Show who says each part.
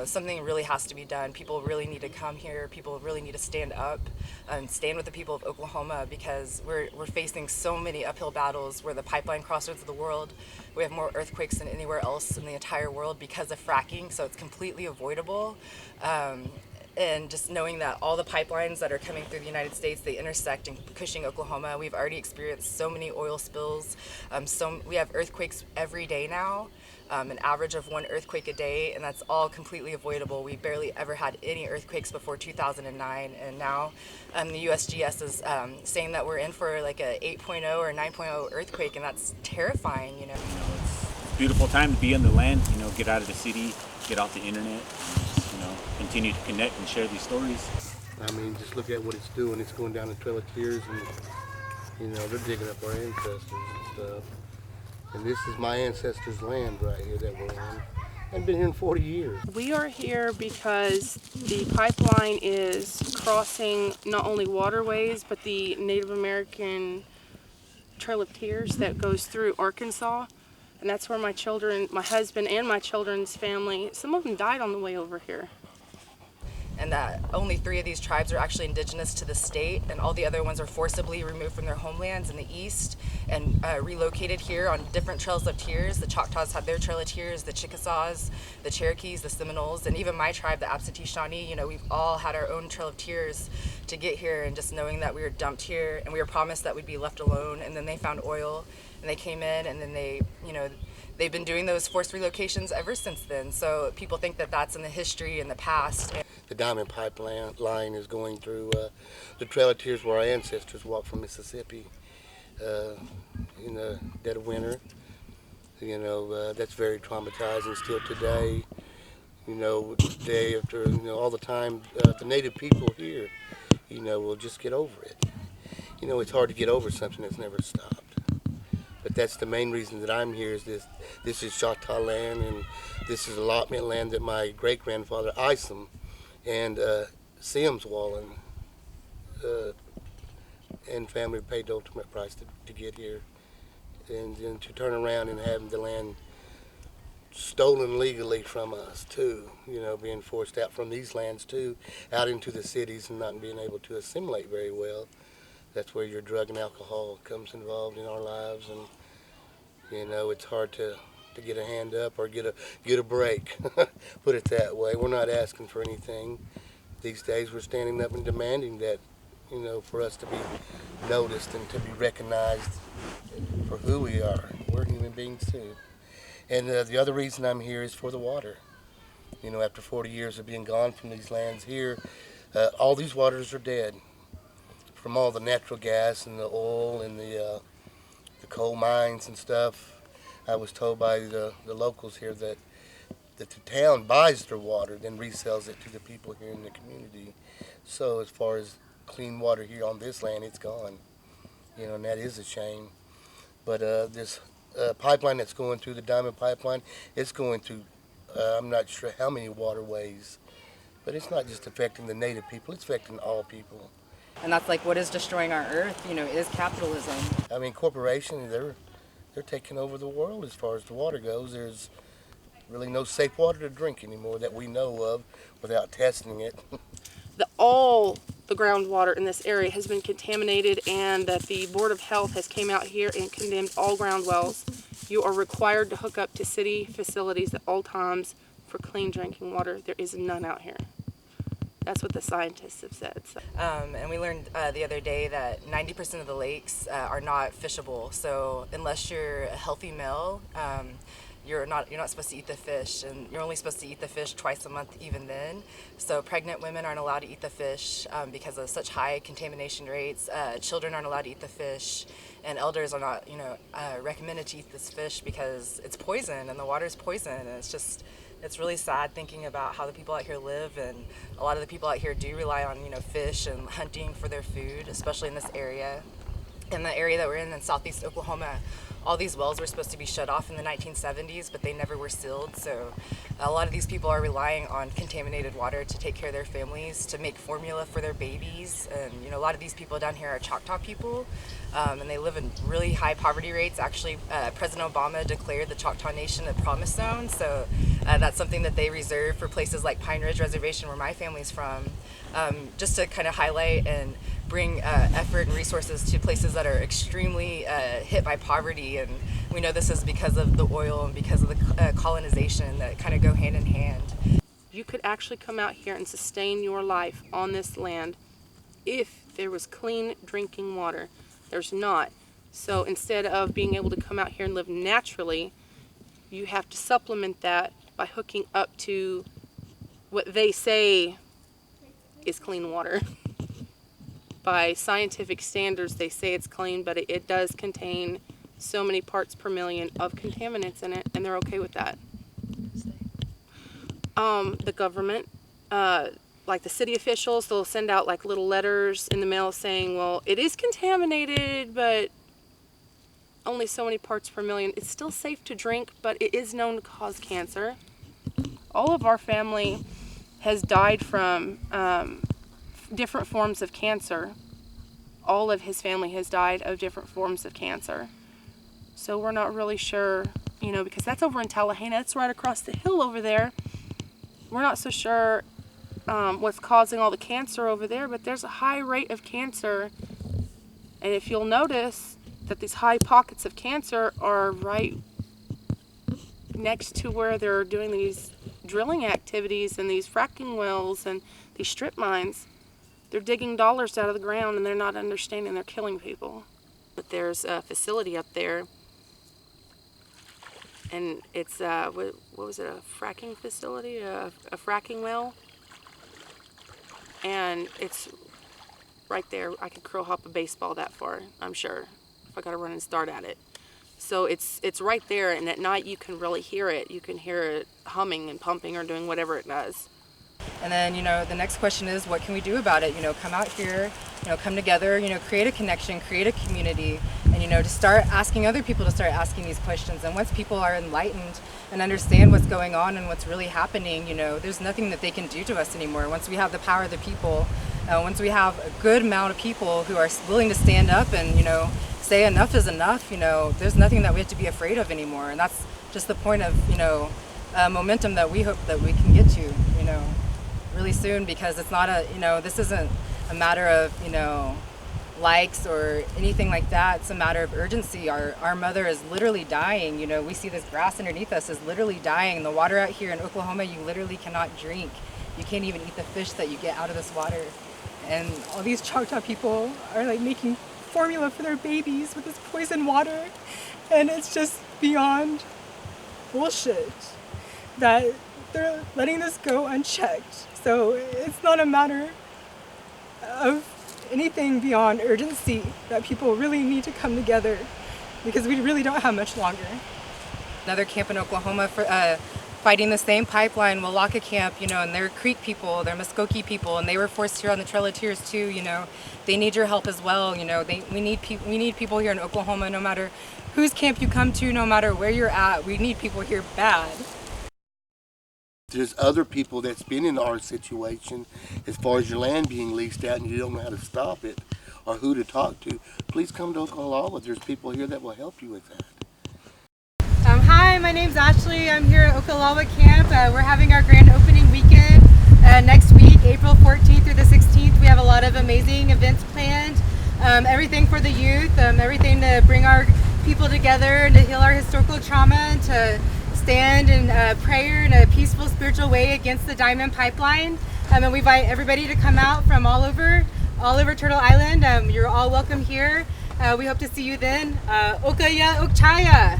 Speaker 1: something really has to be done. People really need to come here. People really need to stand up and stand with the people of Oklahoma, because we're facing so many uphill battles. We're the pipeline crossroads of the world. We have more earthquakes than anywhere else in the entire world because of fracking, so it's completely avoidable. And just knowing that all the pipelines that are coming through the United States, they intersect in Cushing, Oklahoma. We've already experienced so many oil spills. We have earthquakes every day now, an average of one earthquake a day, and that's all completely avoidable. We barely ever had any earthquakes before 2009, and now the USGS is saying that we're in for like a 8.0 or 9.0 earthquake, and that's terrifying.
Speaker 2: It's a beautiful time to be on the land, get out of the city, get off the internet, continue to connect and share these stories.
Speaker 3: I mean, just look at what it's doing. It's going down the Trail of Tears, and they're digging up our ancestors and stuff. And this is my ancestors' land right here that we're on. I've been here in 40 years.
Speaker 4: We are here because the pipeline is crossing not only waterways, but the Native American Trail of Tears that goes through Arkansas. And that's where my husband and my children's family, some of them died on the way over here.
Speaker 1: And that only 3 of these tribes are actually indigenous to the state, and all the other ones are forcibly removed from their homelands in the east and relocated here on different trails of tears. The Choctaws had their trail of tears, the Chickasaws, the Cherokees, the Seminoles, and even my tribe, the Absentee Shawnee. We've all had our own trail of tears to get here, and just knowing that we were dumped here and we were promised that we'd be left alone, and then they found oil and they came in, and then they've been doing those forced relocations ever since then. So people think that that's in the history in the past.
Speaker 3: The Diamond Pipeline line is going through the Trail of Tears where our ancestors walked from Mississippi in the dead of winter. That's very traumatizing still today. Day after, all the time, the native people here, will just get over it. It's hard to get over something that's never stopped. But that's the main reason that I'm here. Is this is Choctaw land, and this is allotment land that my great-grandfather Isom and Sims Wallen and family paid the ultimate price to get here, and to turn around and have the land stolen legally from us too, being forced out from these lands too, out into the cities and not being able to assimilate very well. That's where your drug and alcohol comes involved in our lives, and it's hard to get a hand up or get a break. Put it that way. We're not asking for anything these days. We're standing up and demanding that, for us to be noticed and to be recognized for who we are. We're human beings too. And the other reason I'm here is for the water. After 40 years of being gone from these lands here, all these waters are dead. From all the natural gas and the oil and the coal mines and stuff. I was told by the locals here that the town buys their water, then resells it to the people here in the community. So as far as clean water here on this land, it's gone. And that is a shame. But this pipeline that's going through, the Diamond Pipeline, it's going through, I'm not sure how many waterways, but it's not just affecting the native people, it's affecting all people.
Speaker 1: And that's like what is destroying our earth, is capitalism.
Speaker 3: I mean, corporations, they're taking over the world as far as the water goes. There's really no safe water to drink anymore that we know of without testing it.
Speaker 4: All the groundwater in this area has been contaminated, and that the Board of Health has came out here and condemned all ground wells. You are required to hook up to city facilities at all times for clean drinking water. There is none out here. That's what the scientists have said. So.
Speaker 1: And we learned the other day that 90% of the lakes are not fishable. So unless you're a healthy male, you're not supposed to eat the fish, and you're only supposed to eat the fish twice a month, even then. So pregnant women aren't allowed to eat the fish because of such high contamination rates. Children aren't allowed to eat the fish, and elders are not, recommended to eat this fish because it's poison, and the water is poison, and it's really sad thinking about how the people out here live, and a lot of the people out here do rely on, fish and hunting for their food, especially in this area. In the area that we're in southeast Oklahoma, all these wells were supposed to be shut off in the 1970s, but they never were sealed. So a lot of these people are relying on contaminated water to take care of their families, to make formula for their babies. And a lot of these people down here are Choctaw people, and they live in really high poverty rates. Actually, President Obama declared the Choctaw Nation a promise zone. So That's something that they reserve for places like Pine Ridge Reservation, where my family's from, just to kind of highlight and bring effort and resources to places that are extremely hit by poverty. And we know this is because of the oil and because of the colonization that kind of go hand in hand.
Speaker 4: You could actually come out here and sustain your life on this land if there was clean drinking water. There's not. So instead of being able to come out here and live naturally, you have to supplement that by hooking up to what they say is clean water. By scientific standards, they say it's clean, but it does contain so many parts per million of contaminants in it, and they're okay with that. The government, like the city officials, they'll send out like little letters in the mail saying, well, it is contaminated, but only so many parts per million. It's still safe to drink, but it is known to cause cancer. All of our family has died from different forms of cancer. All of his family has died of different forms of cancer. So we're not really sure, you know, because that's over in Tallahassee. That's right across the hill over there. We're not so sure what's causing all the cancer over there, but there's a high rate of cancer. And if you'll notice that these high pockets of cancer are right next to where they're doing these drilling activities and these fracking wells and these strip mines. They're digging dollars out of the ground and they're not understanding they're killing people. But there's a facility up there, and it's what was it, a fracking facility, a fracking well, and it's right there. I could curl hop a baseball that far, I'm sure, if I got to run and start at it. So it's right there, and at night you can really hear it. You can hear it humming and pumping or doing whatever it does.
Speaker 1: And then, the next question is, what can we do about it? Come out here, come together, create a connection, create a community, and, to start asking other people to start asking these questions. And once people are enlightened and understand what's going on and what's really happening, there's nothing that they can do to us anymore. Once we have the power of the people, once we have a good amount of people who are willing to stand up and, say enough is enough, there's nothing that we have to be afraid of anymore. And that's just the point of, momentum that we hope that we can get to, really soon, because it's not this isn't a matter of, likes or anything like that. It's a matter of urgency. Our mother is literally dying. We see this grass underneath us is literally dying. The water out here in Oklahoma, you literally cannot drink. You can't even eat the fish that you get out of this water. And all these Choctaw people are like making formula for their babies with this poison water. And it's just beyond bullshit that they're letting this go unchecked. So it's not a matter of anything beyond urgency, that people really need to come together, because we really don't have much longer. Another camp in Oklahoma for fighting the same pipeline, Wealaka camp, and they're Creek people, they're Muskogee people, and they were forced here on the Trail of Tears too. They need your help as well. We need people here in Oklahoma, no matter whose camp you come to, no matter where you're at. We need people here bad.
Speaker 3: There's other people that's been in our situation as far as your land being leased out and you don't know how to stop it or who to talk to. Please come to Okalawa. There's people here that will help you with that.
Speaker 5: Hi, my name's Ashley. I'm here at Okalawa Camp. We're having our grand opening weekend next week, April 14th through the 16th. We have a lot of amazing events planned. Everything for the youth, everything to bring our people together and to heal our historical trauma and to stand in prayer in a peaceful spiritual way against the Diamond Pipeline. And we invite everybody to come out from all over Turtle Island. You're all welcome here. We hope to see you then. Okaya Okchaya.